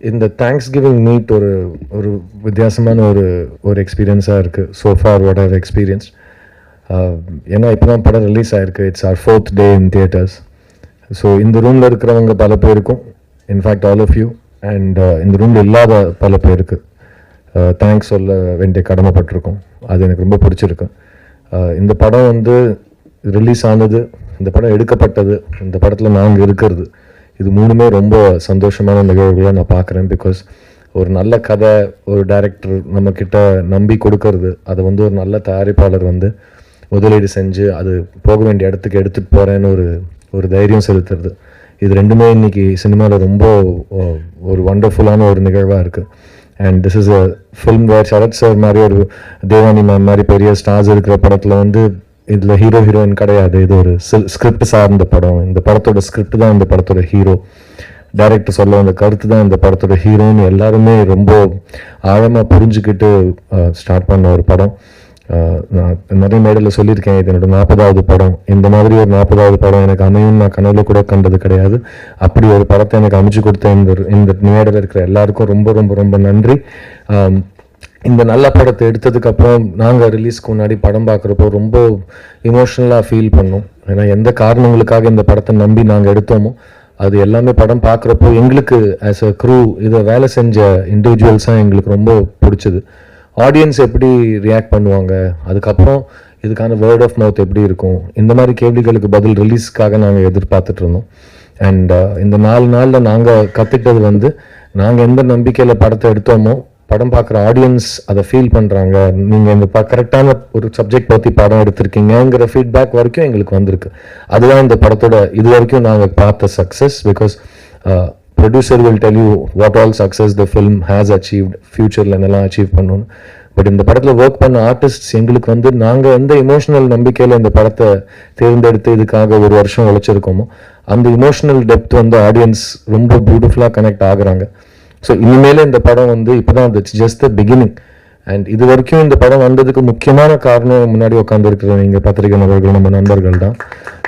இந்த thanks giving meet ஒரு ஒரு வித்தியாசமான ஒரு எக்ஸ்பீரியன்ஸாக இருக்குது so far what how experience. ஏன்னா இப்போ தான் படம் ரிலீஸ் ஆகிருக்கு. It's our 4th day in theatres. So இந்த ரூமில் இருக்கிறவங்க பல பேருக்கும், in fact all of you, and இந்த ரூமில் இல்லாத பல பேருக்கு தேங்க்ஸ் சொல்ல வேண்டிய கடமைப்பட்டிருக்கோம். அது எனக்கு ரொம்ப பிடிச்சிருக்கு. இந்த படம் வந்து ரிலீஸ் ஆனது, இந்த படம் எடுக்கப்பட்டது, இந்த படத்தில் நாங்கள் இருக்கிறது, இது மூணுமே ரொம்ப சந்தோஷமான நிகழ்வுகளாக நான் பார்க்குறேன். பிகாஸ் ஒரு நல்ல கதை ஒரு டைரக்டர் நம்மக்கிட்ட நம்பி கொடுக்கறது, அதை வந்து ஒரு நல்ல தயாரிப்பாளர் வந்து முதலீடு செஞ்சு அது போக வேண்டிய இடத்துக்கு எடுத்துகிட்டு போகிறேன்னு ஒரு தைரியம் செலுத்துறது, இது ரெண்டுமே இன்றைக்கி சினிமாவில் ரொம்ப ஒரு வண்டர்ஃபுல்லான ஒரு நிகழ்வாக இருக்குது. And this is a film where Sarath sir மாதிரி ஒரு தேவானி மேம் மாதிரி பெரிய ஸ்டார்ஸ் இருக்கிற படத்தில் வந்து இதில் ஹீரோ ஹீரோயின் கிடையாது. இது ஒரு ஸ்கிரிப்ட் சார்ந்த படம். இந்த படத்தோட ஸ்கிரிப்ட் தான் இந்த படத்தோட ஹீரோ. டைரக்டர் சொல்ல அந்த கருத்து தான் இந்த படத்தோட ஹீரோன்னு எல்லாருமே ரொம்ப ஆழமாக புரிஞ்சுக்கிட்டு ஸ்டார்ட் பண்ண ஒரு படம். நான் நிறைய மேடையில் சொல்லியிருக்கேன், இது என்னோட 40வது படம். இந்த மாதிரி ஒரு 40வது படம் எனக்கு அமையும் நான் கனவுல கூட கண்டது கிடையாது. அப்படி ஒரு படத்தை எனக்கு அமைச்சு கொடுத்த இந்த மேடையில் இருக்கிற எல்லாருக்கும் ரொம்ப ரொம்ப ரொம்ப நன்றி. இந்த நல்ல படத்தை எடுத்ததுக்கப்புறம் நாங்கள் ரிலீஸ்க்கு முன்னாடி படம் பார்க்குறப்போ ரொம்ப இமோஷ்னலாக ஃபீல் பண்ணோம். ஏன்னா எந்த காரணங்களுக்காக இந்த படத்தை நம்பி நாங்கள் எடுத்தோமோ அது எல்லாமே படம் பார்க்குறப்போ எங்களுக்கு ஆஸ் அ க்ரூ இதை வேலை செஞ்ச இண்டிவிஜுவல்ஸாக எங்களுக்கு ரொம்ப பிடிச்சது. ஆடியன்ஸ் எப்படி ரியாக்ட் பண்ணுவாங்க, அதுக்கப்புறம் இதுக்கான வேர்ட் ஆஃப் மவுத் எப்படி இருக்கும், இந்த மாதிரி கேள்விகளுக்கு பதில் ரிலீஸ்க்காக நாங்கள் எதிர்பார்த்துட்டு இருந்தோம். அண்ட் இந்த 4 நாளில் நாங்கள் கற்றுக்கிட்டது வந்து, நாங்கள் எந்த நம்பிக்கையில் படத்தை எடுத்தோமோ படம் பார்க்குற ஆடியன்ஸ் அதை ஃபீல் பண்ணுறாங்க. நீங்கள் இந்த கரெக்டான ஒரு சப்ஜெக்ட் பற்றி படம் எடுத்திருக்கீங்கிற ஃபீட்பேக் வரைக்கும் எங்களுக்கு வந்திருக்கு. அதுதான் இந்த படத்தோட இது வரைக்கும் நாங்கள் பார்த்த success. Because producer will tell you what all success the film has achieved, ஃப்யூச்சரில் என்னெல்லாம் அச்சீவ் பண்ணணும். பட் இந்த படத்தில் ஒர்க் பண்ண ஆர்டிஸ்ட்ஸ் எங்களுக்கு வந்து நாங்கள் எந்த இமோஷனல் நம்பிக்கையில் இந்த படத்தை தேர்ந்தெடுத்து இதுக்காக ஒரு வருஷம் உழைச்சிருக்கோமோ அந்த இமோஷனல் டெப்த் வந்து ஆடியன்ஸ் ரொம்ப பியூட்டிஃபுல்லாக கனெக்ட் ஆகுறாங்க. ஸோ இனிமேல் இந்த படம் வந்து இப்போ தான் it's just the beginning. And இது வரைக்கும் இந்த படம் வந்ததுக்கு முக்கியமான காரணம் முன்னாடி உட்காந்து இருக்கிற நீங்கள் பத்திரிகை நபர்கள், நம்ம நண்பர்கள் தான்.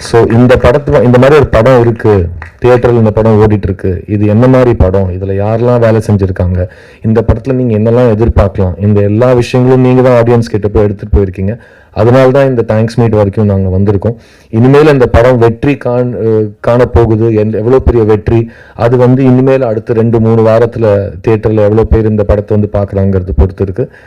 ஸோ இந்த படத்தில் இந்த மாதிரி ஒரு படம் இருக்குது, தியேட்டரில் இந்த படம் ஓடிட்டுருக்கு, இது என்ன மாதிரி படம், இதில் யாரெல்லாம் வேலை செஞ்சுருக்காங்க, இந்த படத்தில் நீங்கள் என்னெல்லாம் எதிர்பார்க்கலாம், இந்த எல்லா விஷயங்களும் நீங்கள் தான் ஆடியன்ஸ் கிட்ட போய் எடுத்துகிட்டு போயிருக்கீங்க. அதனால தான் இந்த தேங்க்ஸ் மீட் வரைக்கும் நாங்கள் வந்திருக்கோம். இனிமேல் இந்த படம் வெற்றி காணப்போகுது, எவ்வளோ பெரிய வெற்றி, அது வந்து இனிமேல் அடுத்த 2-3 வாரத்தில் தியேட்டரில் எவ்வளோ பேர் இந்த படத்தை வந்து பார்க்குறாங்கிறது பொறுத்து இருக்குது.